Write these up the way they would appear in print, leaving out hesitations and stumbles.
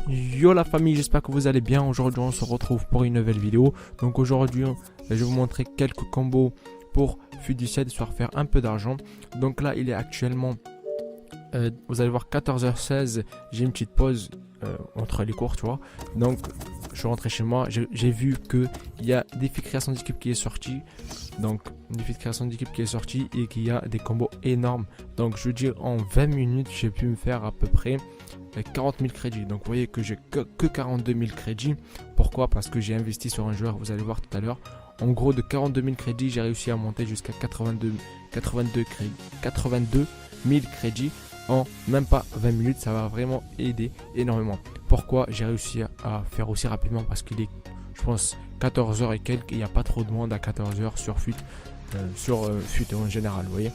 Yo la famille, j'espère que vous allez bien. Aujourd'hui on se retrouve pour une nouvelle vidéo. Donc aujourd'hui je vais vous montrer quelques combos pour Fudicet, histoire de faire un peu d'argent. Donc là il est actuellement, vous allez voir 14h16, j'ai une petite pause entre les cours, tu vois. Donc je suis rentré chez moi, j'ai vu que il y a Défi Création d'équipe qui est sorti. Donc Défi de création d'équipe qui est sorti et qu'il y a des combos énormes. Donc je veux dire en 20 minutes j'ai pu me faire à peu près 40 000 crédits. Donc vous voyez que j'ai que 42 000 crédits. Pourquoi? Parce que j'ai investi sur un joueur, vous allez voir tout à l'heure. En gros de 42 000 crédits j'ai réussi à monter jusqu'à 82 000 crédits en même pas 20 minutes. Ça va vraiment aider énormément. Pourquoi j'ai réussi à faire aussi rapidement? Parce qu'il est, je pense, 14h et quelques, il n'y a pas trop de monde à 14h sur FUT, FUT en général, vous voyez.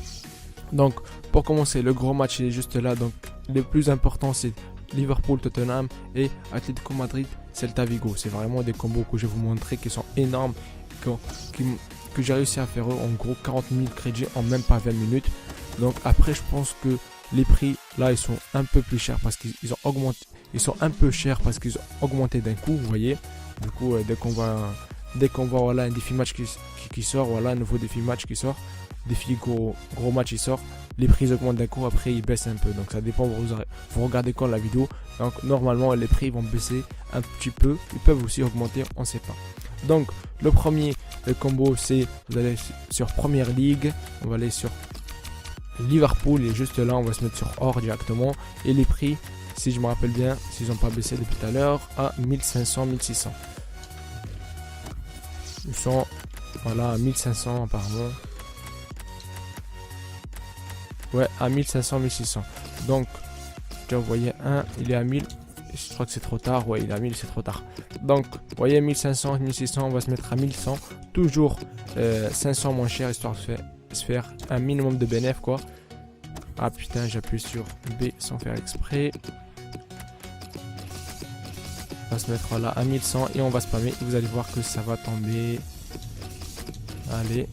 Donc pour commencer, le gros match il est juste là. Donc le plus important c'est Liverpool, Tottenham et Atlético Madrid, Celta Vigo. C'est vraiment des combos que je vais vous montrer qui sont énormes, que j'ai réussi à faire en gros 40 000 crédits en même pas 20 minutes. Donc après je pense que les prix là ils sont un peu plus chers parce qu'ils ont augmenté. Ils sont un peu chers parce qu'ils ont augmenté d'un coup, vous voyez. Du coup dès qu'on voit voilà, un défi match qui sort, voilà un nouveau défi match qui sort, défi gros match il sort, les prix augmentent d'un coup, après ils baissent un peu. Donc ça dépend, vous regardez quand la vidéo. Donc normalement les prix vont baisser un petit peu, ils peuvent aussi augmenter, on ne sait pas. Donc le premier combo c'est, vous allez sur Première Ligue, on va aller sur Liverpool et juste là on va se mettre sur or directement. Et les prix, si je me rappelle bien, s'ils n'ont pas baissé depuis tout à l'heure, à 1500, 1600. Ils sont voilà à 1500 apparemment. Ouais, à 1500, 1600. Donc, tu vois, vous voyez, un, il est à 1000. Je crois que c'est trop tard. Ouais, il est à 1000, c'est trop tard. Donc, vous voyez, 1500, 1600, on va se mettre à 1100. Toujours 500 moins cher, histoire de se faire un minimum de bénéfice, quoi. Ah putain, j'appuie sur B sans faire exprès. On va se mettre là à 1100 et on va spammer. Vous allez voir que ça va tomber. Allez.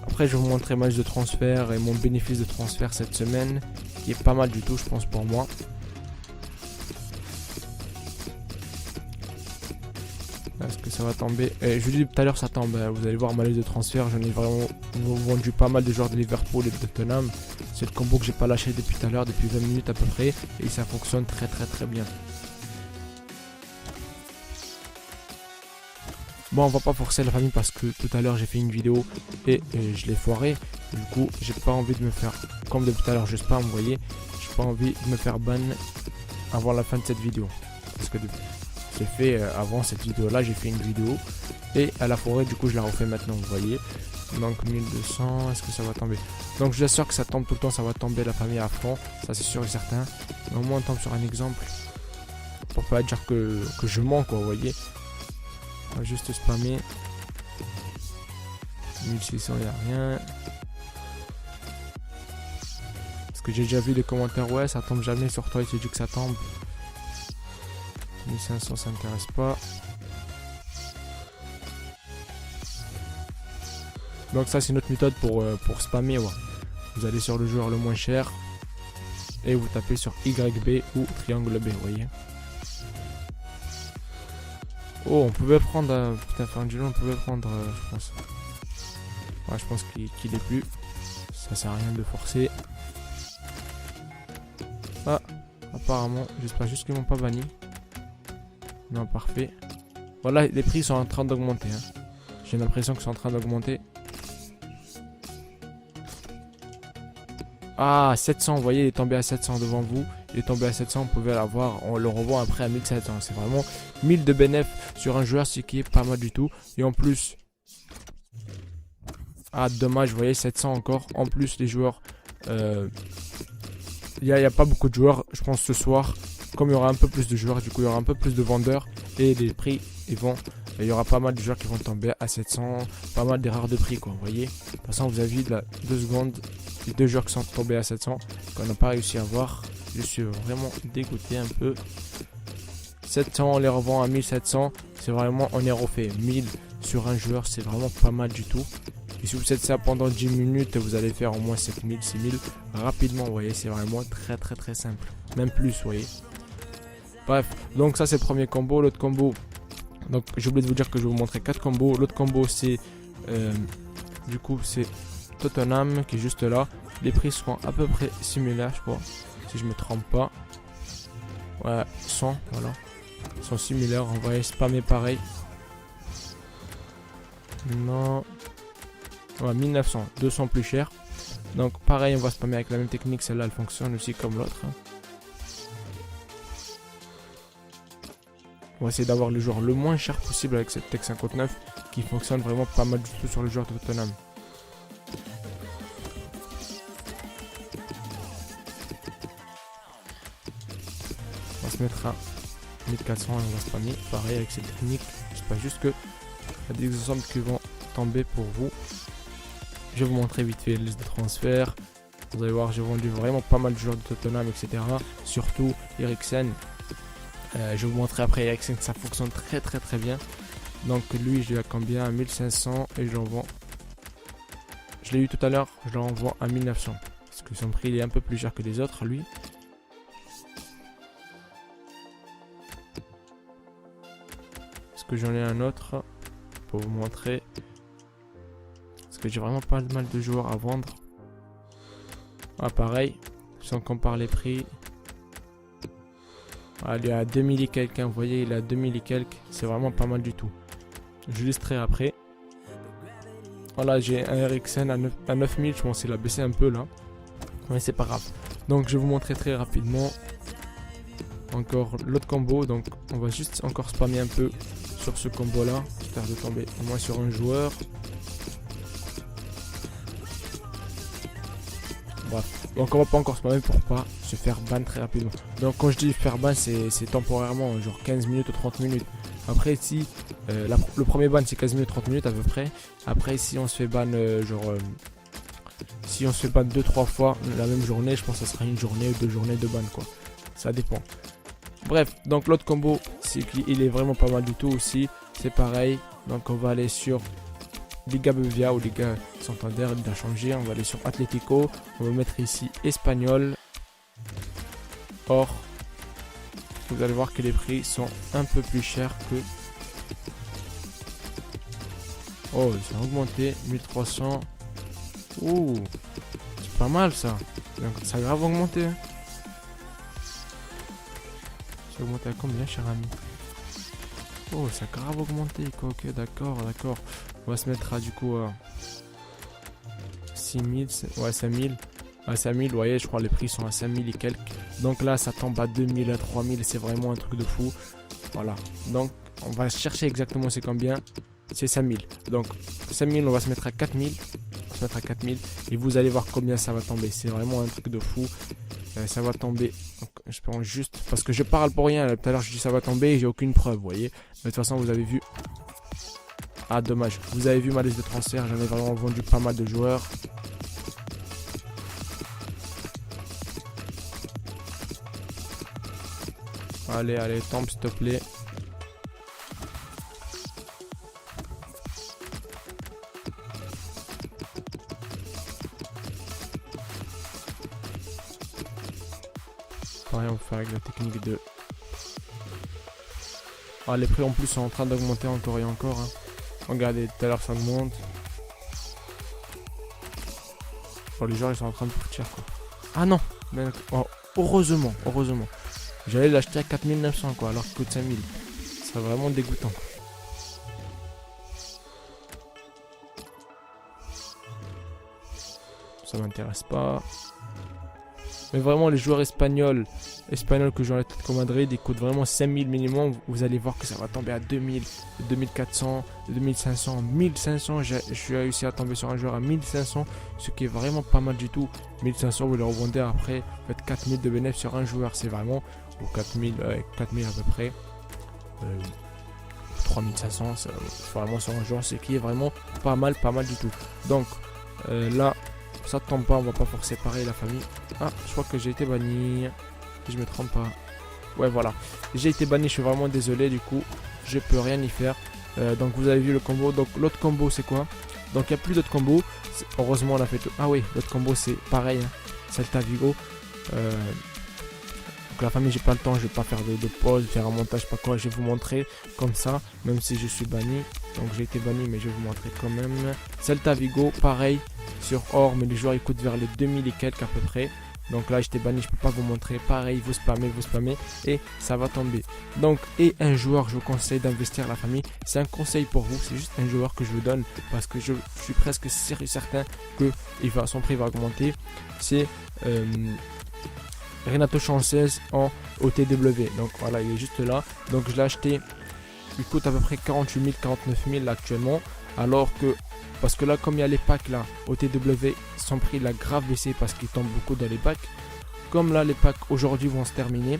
Après, je vais vous montrer ma liste de transfert et mon bénéfice de transfert cette semaine, qui est pas mal du tout, je pense, pour moi. Est-ce que ça va tomber? Je vous dis tout à l'heure, ça tombe. Vous allez voir ma liste de transfert. J'en ai vraiment vendu pas mal de joueurs de Liverpool et de Tottenham. C'est le combo que j'ai pas lâché depuis tout à l'heure, depuis 20 minutes à peu près. Et ça fonctionne très bien. Bon, on va pas forcer la famille parce que tout à l'heure j'ai fait une vidéo et je l'ai foiré. Du coup, j'ai pas envie de me faire, comme depuis tout à l'heure je spam, vous voyez, j'ai pas envie de me faire ban avant la fin de cette vidéo. Parce que j'ai fait avant cette vidéo là, j'ai fait une vidéo et à la forêt, du coup je la refais maintenant, vous voyez. Donc 1200, est-ce que ça va tomber? Donc je vous assure que ça tombe tout le temps, ça va tomber la famille à fond, ça c'est sûr et certain. Mais au moins on tombe sur un exemple pour pas dire que je mens, quoi, vous voyez. On va juste spammer. 1600, il n'y a rien. Parce que j'ai déjà vu des commentaires, ouais, ça tombe jamais sur toi, il te dit que ça tombe. 1500, ça m'intéresse pas. Donc ça, c'est notre méthode pour spammer. Ouais. Vous allez sur le joueur le moins cher et vous tapez sur YB ou triangle B, vous voyez. Oh, on pouvait prendre... putain, Fangelo, on pouvait prendre... je pense. Ouais, je pense qu'il est plus. Ça sert à rien de forcer. Ah, apparemment, j'espère juste qu'ils m'ont pas banni. Non, parfait. Voilà, les prix sont en train d'augmenter. Hein. J'ai l'impression qu'ils sont en train d'augmenter. Ah, 700, vous voyez, il est tombé à 700 devant vous. Il est tombé à 700, on pouvait l'avoir, on le revend après à 1700. C'est vraiment 1000 de bénéfice sur un joueur, ce qui est pas mal du tout. Et en plus, ah dommage, vous voyez, 700 encore. En plus, les joueurs, il y a pas beaucoup de joueurs, je pense ce soir. Comme il y aura un peu plus de joueurs, du coup il y aura un peu plus de vendeurs. Et les prix, il y aura pas mal de joueurs qui vont tomber à 700. Pas mal d'erreurs de prix, quoi, vous voyez. De toute façon, vous avez vu, 2 secondes, les 2 joueurs qui sont tombés à 700, qu'on n'a pas réussi à voir. Je suis vraiment dégoûté un peu. 700, on les revend à 1700. C'est vraiment, on est refait 1000 sur un joueur. C'est vraiment pas mal du tout. Et si vous faites ça pendant 10 minutes, vous allez faire au moins 7000, 6000 rapidement. Vous voyez, c'est vraiment très simple. Même plus, vous voyez. Bref, donc ça c'est le premier combo. L'autre combo, donc j'ai oublié de vous dire que je vais vous montrer 4 combos. L'autre combo c'est du coup c'est Tottenham qui est juste là. Les prix seront à peu près similaires, je crois, si je me trompe pas. Ouais, 100, voilà. Ils sont similaires, on va spammer pareil. Non. Ouais, 1900, 200 plus cher. Donc pareil, on va spammer avec la même technique. Celle-là, elle fonctionne aussi comme l'autre. On va essayer d'avoir le joueur le moins cher possible avec cette Tech 59 qui fonctionne vraiment pas mal du tout sur le joueur de Tottenham. On va se mettre à 1400 et on va spammer. Pareil avec cette technique. C'est pas juste que il y a des exemples qui vont tomber pour vous. Je vais vous montrer vite fait la liste de transferts. Vous allez voir, j'ai vendu vraiment pas mal de joueurs de Tottenham, etc. Surtout Eriksen. Je vais vous montrer après Eriksen, ça fonctionne très bien. Donc lui, je l'ai à combien? À 1500 et je l'envoie. Je l'ai eu tout à l'heure, je le renvoie à 1900. Parce que son prix il est un peu plus cher que les autres, lui. Est-ce que j'en ai un autre pour vous montrer? Parce que j'ai vraiment pas mal de joueurs à vendre. Ah pareil, si on compare les prix. Ah, il est à 2000 et quelques, vous voyez, il est à 2000 et quelques, c'est vraiment pas mal du tout. Je l'illustrerai après. Voilà, j'ai un Eriksen à 9000, je pense qu'il a baissé un peu là. Mais c'est pas grave. Donc je vais vous montrer très rapidement encore l'autre combo. Donc on va juste encore spammer un peu sur ce combo là, histoire de tomber au moins sur un joueur. Bref, donc on va pas encore spammer pour pas se faire ban très rapidement. Donc quand je dis faire ban, c'est temporairement, genre 15 minutes ou 30 minutes. Après si le premier ban c'est 15 minutes 30 minutes à peu près. Après si on se fait ban si on se fait ban 2-3 fois la même journée, je pense que ça sera une journée ou 2 journées de ban quoi. Ça dépend. Bref, donc l'autre combo c'est qu'il est vraiment pas mal du tout aussi. C'est pareil. Donc on va aller sur Liga Bevia ou Liga Santander, il a changé. On va aller sur Atlético. On va mettre ici Espagnol. Or, vous allez voir que les prix sont un peu plus chers que... Oh, ils ont augmenté. 1300. Ouh, c'est pas mal ça. Donc, ça a grave augmenté. Hein. Ça a augmenté à combien, cher ami? Oh, ça a grave augmenté. Quoi. Ok, d'accord. On va se mettre à du coup 6000, ouais 5000. À 5000, vous voyez, je crois les prix sont à 5000 et quelques. Donc là, ça tombe à 2000, à 3000, c'est vraiment un truc de fou. Voilà, donc on va chercher exactement c'est combien. C'est 5000. Donc 5000, on va se mettre à 4000. On va se mettre à 4000 et vous allez voir combien ça va tomber. C'est vraiment un truc de fou. Ça va tomber. Donc, je pense juste parce que je parle pour rien. Tout à l'heure, je dis ça va tomber et j'ai aucune preuve, vous voyez. Mais de toute façon, vous avez vu. Ah, dommage. Vous avez vu ma liste de transfert. J'en ai vraiment vendu pas mal de joueurs. Allez, tombe s'il te plaît. Pareil, on va faire avec la technique de... Ah, les prix en plus sont en train d'augmenter encore et encore. Hein. Regardez, tout à l'heure ça augmente. Oh, les joueurs ils sont en train de partir quoi. Ah non, mais, oh, heureusement. J'allais l'acheter à 4900 quoi, alors qu'il coûte 5000. C'est vraiment dégoûtant. Ça m'intéresse pas. Mais vraiment les joueurs espagnols que j'ai en Atlético Madrid, ils coûtent vraiment 5000 minimum. Vous allez voir que ça va tomber à 2000, 2400, 2500, 1500. J'ai réussi à tomber sur un joueur à 1500, ce qui est vraiment pas mal du tout. 1500, vous le revendez après, vous faites 4000 de bénéfice sur un joueur, c'est vraiment, ou 4000 à peu près. 3500, c'est vraiment sur un joueur, ce qui est vraiment pas mal du tout. Donc là, ça tombe pas, on va pas forcer pareil la famille. Ah, je crois que j'ai été banni. Si je me trompe pas. Ouais, voilà. J'ai été banni, je suis vraiment désolé. Du coup, je peux rien y faire. Donc, vous avez vu le combo. Donc, l'autre combo, c'est quoi? Donc il n'y a plus d'autres combos. Heureusement on a fait tout. Ah oui, l'autre combo c'est pareil, hein. Celta Vigo. Donc la famille, j'ai pas le temps, je vais pas faire de pause, faire un montage, pas quoi, je vais vous montrer comme ça, même si je suis banni. Donc j'ai été banni, mais je vais vous montrer quand même. Celta Vigo, pareil, sur or, mais les joueurs ils coûtent vers les 2000 et quelques à peu près. Donc là j'étais banni, je peux pas vous montrer. Pareil, vous spammez et ça va tomber. Donc, et un joueur, je vous conseille d'investir la famille. C'est un conseil pour vous, c'est juste un joueur que je vous donne parce que je suis presque certain que son prix va augmenter. C'est Renato Sanchez en OTW. Donc voilà, il est juste là. Donc je l'ai acheté. Il coûte à peu près 48 000, 49 000 actuellement. Alors que, parce que là, comme il y a les packs là, OTW, son prix il a grave baissé parce qu'il tombe beaucoup dans les packs. Comme là, les packs aujourd'hui vont se terminer.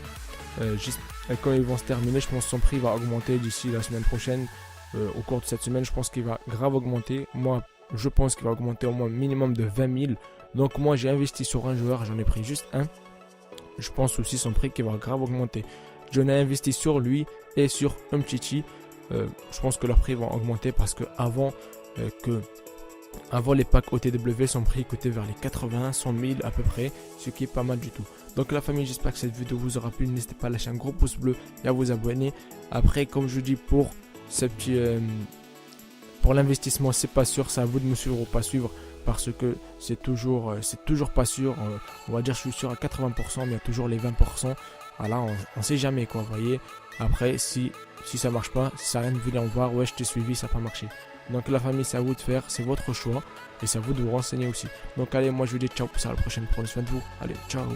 Quand ils vont se terminer, je pense que son prix va augmenter d'ici la semaine prochaine. Au cours de cette semaine, je pense qu'il va grave augmenter. Moi, je pense qu'il va augmenter au moins minimum de 20 000. Donc moi, j'ai investi sur un joueur, j'en ai pris juste un. Je pense aussi son prix qui va grave augmenter. J'en ai investi sur lui et sur Umtiti. Je pense que leur prix va augmenter parce que avant les packs OTW, son prix coûtait vers les 80, 100 000 à peu près, ce qui est pas mal du tout. Donc la famille, j'espère que cette vidéo vous aura plu. N'hésitez pas à lâcher un gros pouce bleu et à vous abonner. Après, comme je vous dis, pour ce petit, pour l'investissement, c'est pas sûr. C'est à vous de me suivre ou pas suivre. Parce que c'est toujours pas sûr. On va dire je suis sûr à 80%, mais il y a toujours les 20%. Voilà, on sait jamais quoi, vous voyez. Après, si ça marche pas, si ça rien de venir voir, ouais, je t'ai suivi, ça n'a pas marché. Donc la famille, c'est à vous de faire, c'est votre choix. Et c'est à vous de vous renseigner aussi. Donc allez, moi je vous dis ciao, pour la prochaine, prenez soin de vous. Allez, ciao.